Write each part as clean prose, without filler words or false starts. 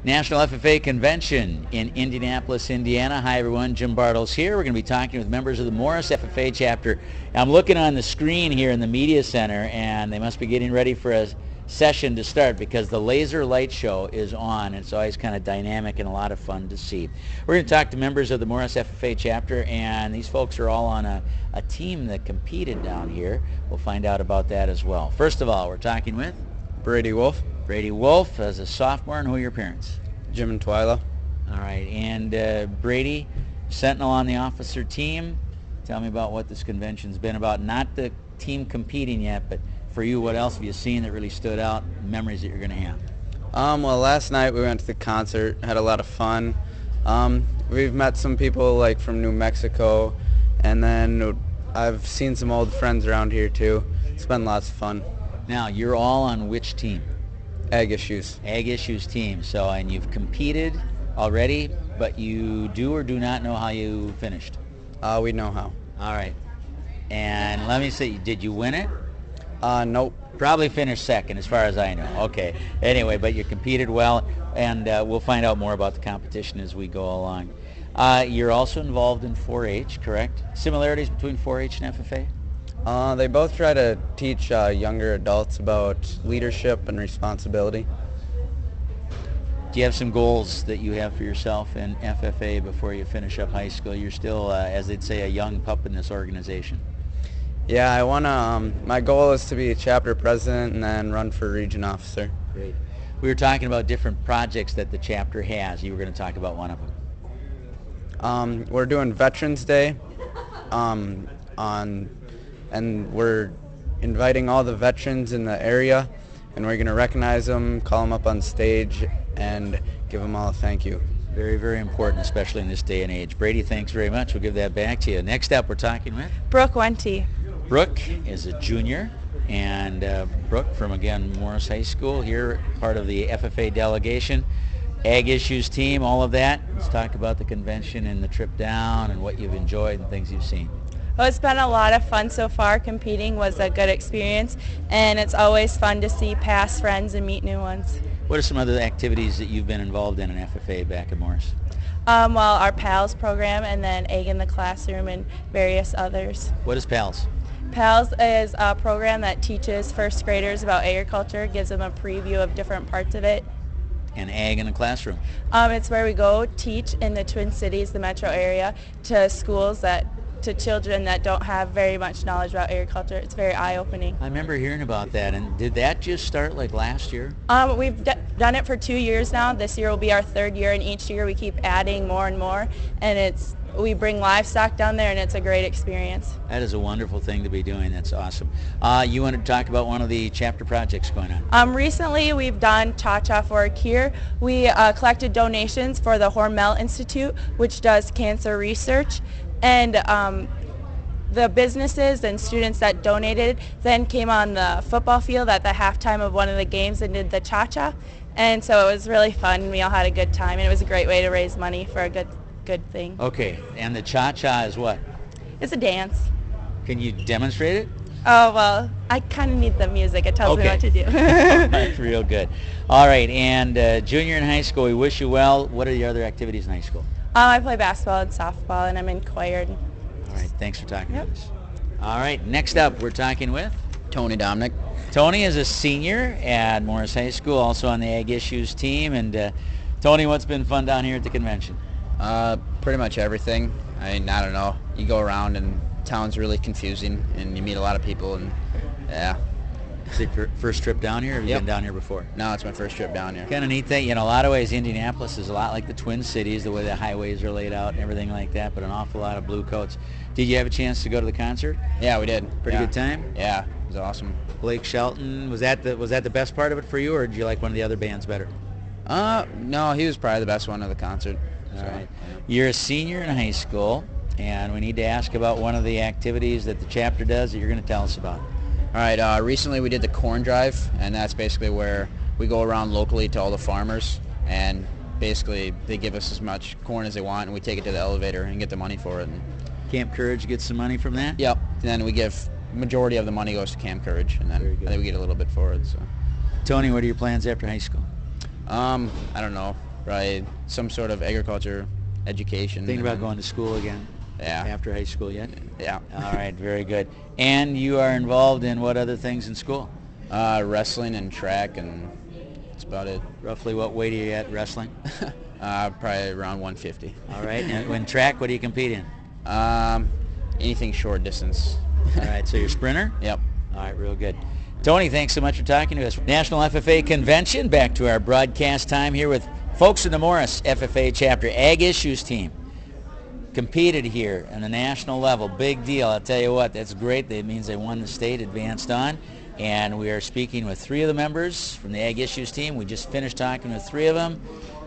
National FFA Convention in Indianapolis, Indiana. Hi everyone, Jim Bartles here. We're going to be talking with members of the Morris FFA chapter. I'm looking on the screen here in the media center, and they must be getting ready for a session to start because the laser light show is on. It's always kind of dynamic and a lot of fun to see. We're going to talk to members of the Morris FFA chapter, and these folks are all on a team that competed down here. We'll find out about that as well. First of all, we're talking with Brady Wolf. Brady Wolf as a sophomore, and who are your parents? Jim and Twyla. All right, and Brady, Sentinel on the officer team. Tell me about what this convention's been about. Not the team competing yet, but for you, what else have you seen that really stood out, memories that you're going to have? Well, last night we went to the concert, had a lot of fun. We've met some people like from New Mexico, and then I've seen some old friends around here too. It's been lots of fun. Now, you're all on which team? Ag Issues. Ag Issues team. So, and you've competed already, but you do or do not know how you finished? We know how. All right. And let me see, did you win it? Nope. Probably finished second as far as I know. Okay. Anyway, but you competed well, and we'll find out more about the competition as we go along. You're also involved in 4-H, correct? Similarities between 4-H and FFA? They both try to teach younger adults about leadership and responsibility. Do you have some goals that you have for yourself in FFA before you finish up high school? You're still, as they'd say, a young pup in this organization. Yeah, I want to, my goal is to be a chapter president and then run for region officer. Great. We were talking about different projects that the chapter has. You were going to talk about one of them. We're doing Veterans Day and we're inviting all the veterans in the area, and we're going to recognize them, call them up on stage, and give them all a thank you. Very, very important, especially in this day and age. Brady, thanks very much. We'll give that back to you. Next up, we're talking with Brooke Wente. Brooke is a junior, and Brooke from, again, Morris High School here, part of the FFA delegation. Ag Issues team, all of that. Let's talk about the convention and the trip down and what you've enjoyed and things you've seen. Well, it's been a lot of fun so far. Competing was a good experience, and it's always fun to see past friends and meet new ones. What are some other activities that you've been involved in FFA back at Morris? Well, our PALS program, and then Ag in the Classroom, and various others. What is PALS? PALS is a program that teaches first graders about agriculture, gives them a preview of different parts of it. And Ag in the Classroom? It's where we go teach in the Twin Cities, the metro area, to schools to children that don't have very much knowledge about agriculture. It's very eye-opening. I remember hearing about that. And did that just start like last year? We've done it for 2 years now. This year will be our third year, and each year we keep adding more and more. And we bring livestock down there, and it's a great experience. That is a wonderful thing to be doing. That's awesome. You want to talk about one of the chapter projects going on? Recently, we've done Cha-Cha for a Cure. We collected donations for the Hormel Institute, which does cancer research. And the businesses and students that donated then came on the football field at the halftime of one of the games and did the Cha-Cha. And so it was really fun. We all had a good time, and it was a great way to raise money for a good thing. Okay, and the Cha-Cha is what? It's a dance. Can you demonstrate it? Oh, well, I kind of need the music. It tells me what to do. That's real good. All right, and junior in high school, we wish you well. What are the other activities in high school? I play basketball and softball, and I'm in choir. All right, thanks for talking to us. All right, next up, we're talking with Tony Dominic. Tony is a senior at Morris High School, also on the Ag Issues team. And Tony, what's been fun down here at the convention? Pretty much everything. I don't know. You go around and town's really confusing, and you meet a lot of people, and yeah. Is it your first trip down here, or have you been down here before? No, it's my first trip down here. Kind of neat thing. In a lot of ways, Indianapolis is a lot like the Twin Cities, the way the highways are laid out and everything like that, but an awful lot of blue coats. Did you have a chance to go to the concert? Yeah, we did. Pretty good time? Yeah, it was awesome. Blake Shelton, was that the best part of it for you, or did you like one of the other bands better? No, he was probably the best one of the concert. All right. You're a senior in high school, and we need to ask about one of the activities that the chapter does that you're going to tell us about. All right, recently we did the corn drive, and that's basically where we go around locally to all the farmers, and basically they give us as much corn as they want, and we take it to the elevator and get the money for it. And Camp Courage gets some money from that? Yep, and then we give, majority of the money goes to Camp Courage, and then we get a little bit for it. So. Tony, what are your plans after high school? I don't know. Probably some sort of agriculture education. Thinking about going to school again? Yeah. After high school yet? Yeah. All right, very good. And you are involved in what other things in school? Wrestling and track, and that's about it. Roughly what weight are you at wrestling? Probably around 150. All right. And when track, what do you compete in? Anything short distance. All right, so you're a sprinter? Yep. All right, real good. Tony, thanks so much for talking to us. National FFA Convention, back to our broadcast time here with folks in the Morris FFA chapter Ag Issues team. Competed here on the national level. Big deal. I'll tell you what, that's great. That means they won the state, advanced on. And we are speaking with 3 of the members from the Ag Issues team. We just finished talking with 3 of them,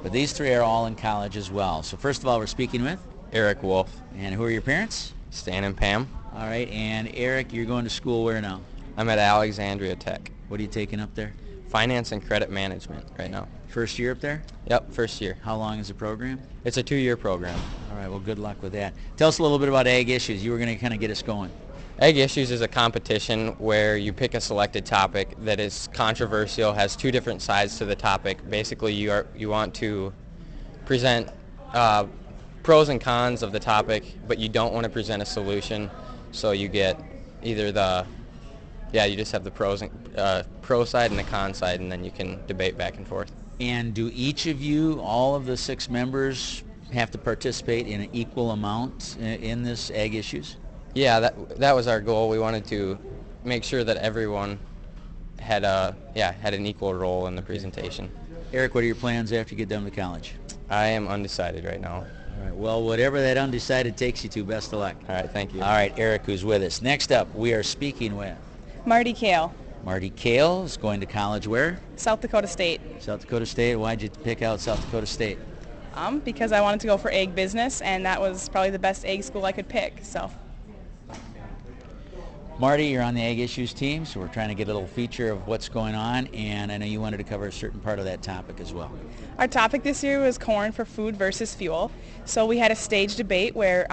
but these 3 are all in college as well. So first of all, we're speaking with Eric Wolf. And who are your parents? Stan and Pam. All right, and Eric, you're going to school where now? I'm at Alexandria Tech. What are you taking up there? Finance and credit management right now. First year up there? Yep, first year. How long is the program? It's a 2-year program. All right, well, good luck with that. Tell us a little bit about Ag Issues. You were going to kind of get us going. Ag Issues is a competition where you pick a selected topic that is controversial, has 2 different sides to the topic. Basically, you want to present pros and cons of the topic, but you don't want to present a solution. So you get either you just have the pro side and the con side, and then you can debate back and forth. And do each of you, all of the 6 members, have to participate in an equal amount in this Ag Issues? Yeah, that was our goal. We wanted to make sure that everyone had an equal role in the presentation. Eric, what are your plans after you get done with college? I am undecided right now. All right, well, whatever that undecided takes you to, best of luck. All right, thank you. All right, Eric, who's with us. Next up, we are speaking with Marty Kale, Marty Kale, is going to college where? South Dakota State. South Dakota State. Why'd you pick out South Dakota State? Because I wanted to go for ag business, and that was probably the best ag school I could pick. So. Marty, you're on the Ag Issues team, so we're trying to get a little feature of what's going on, and I know you wanted to cover a certain part of that topic as well. Our topic this year was corn for food versus fuel. So we had a stage debate where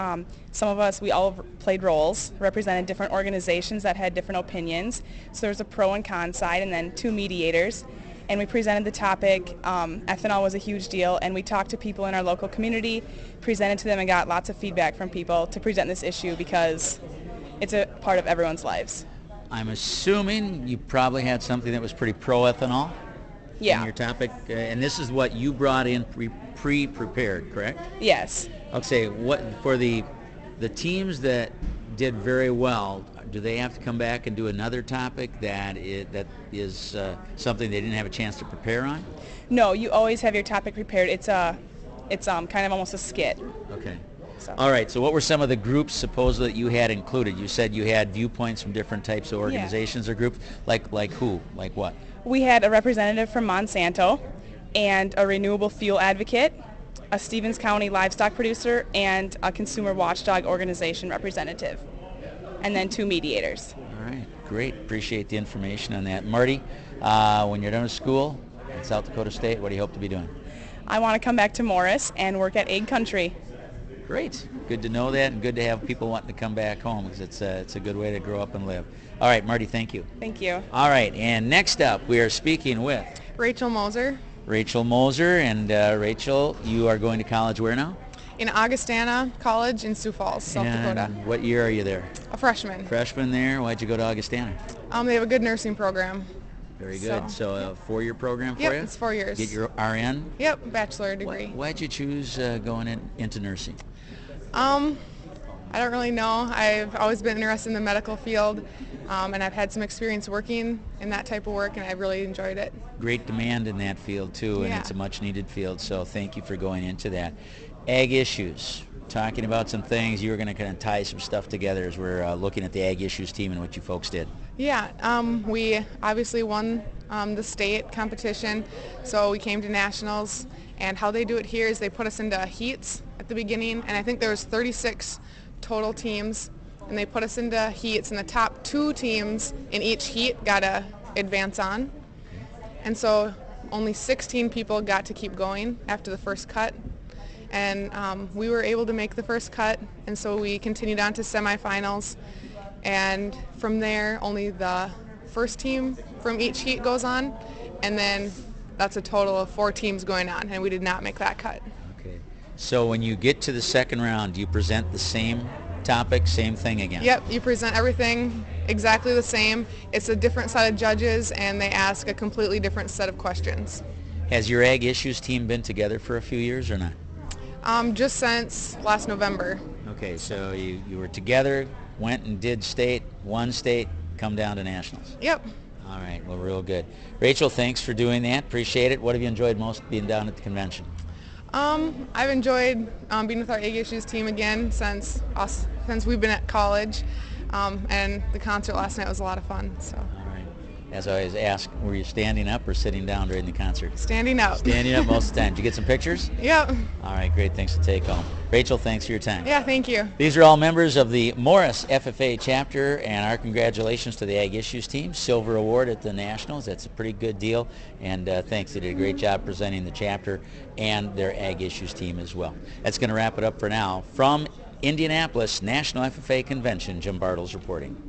some of us, we all played roles, represented different organizations that had different opinions. So there was a pro and con side, and then 2 mediators. And we presented the topic. Ethanol was a huge deal, and we talked to people in our local community, presented to them, and got lots of feedback from people to present this issue because it's a part of everyone's lives. I'm assuming you probably had something that was pretty pro-ethanol in your topic, and this is what you brought in pre-prepared, correct? Yes. Okay, what for the teams that did very well, do they have to come back and do another topic that is something they didn't have a chance to prepare on? No, you always have your topic prepared. It's kind of almost a skit. Okay. So. All right, so what were some of the groups supposedly that you had included? You said you had viewpoints from different types of organizations or groups. Like who? Like what? We had a representative from Monsanto and a renewable fuel advocate, a Stevens County livestock producer, and a consumer watchdog organization representative, and then 2 mediators. All right, great. Appreciate the information on that. Marty, when you're done with school at South Dakota State, what do you hope to be doing? I want to come back to Morris and work at Ag Country. Great. Good to know that, and good to have people wanting to come back home, because it's a good way to grow up and live. All right, Marty, thank you. Thank you. All right, and next up, we are speaking with Rachel Moser. Rachel Moser, and Rachel, you are going to college where now? In Augustana College in Sioux Falls, South Dakota. What year are you there? A freshman. Freshman there. Why'd you go to Augustana? They have a good nursing program. Very good. So a 4-year program for you? Yep, it's 4 years. Get your RN? Yep, bachelor degree. Why'd you choose going into nursing? I don't really know. I've always been interested in the medical field, and I've had some experience working in that type of work, and I've really enjoyed it. Great demand in that field too, and it's a much needed field, so thank you for going into that. Ag Issues, talking about some things. You were going to kind of tie some stuff together as we're looking at the Ag Issues team and what you folks did. Yeah, we obviously won the state competition, so we came to nationals, and how they do it here is they put us into heats at the beginning, and I think there was 36 total teams, and they put us into heats, and the top 2 teams in each heat got to advance on. And so only 16 people got to keep going after the first cut, and we were able to make the first cut, and so we continued on to semifinals, and from there only the first team from each heat goes on, and then that's a total of 4 teams going on, and we did not make that cut. Okay. So when you get to the second round, do you present the same topic, same thing again? Yep, you present everything exactly the same. It's a different set of judges, and they ask a completely different set of questions. Has your Ag Issues team been together for a few years or not? Just since last November. Okay, so you were together, went and did state, won state, come down to nationals. Yep. All right, well, real good. Rachel, thanks for doing that. Appreciate it. What have you enjoyed most being down at the convention? I've enjoyed being with our Ag Issues team again since we've been at college, and the concert last night was a lot of fun. So. All right. As I always ask, were you standing up or sitting down during the concert? Standing up. Standing up most of the time. Did you get some pictures? Yep. All right, great things to take home. Rachel, thanks for your time. Yeah, thank you. These are all members of the Morris FFA chapter, and our congratulations to the Ag Issues team. Silver award at the Nationals. That's a pretty good deal, and thanks. They did a great job presenting the chapter and their Ag Issues team as well. That's going to wrap it up for now. From Indianapolis National FFA Convention, Jim Bartels reporting.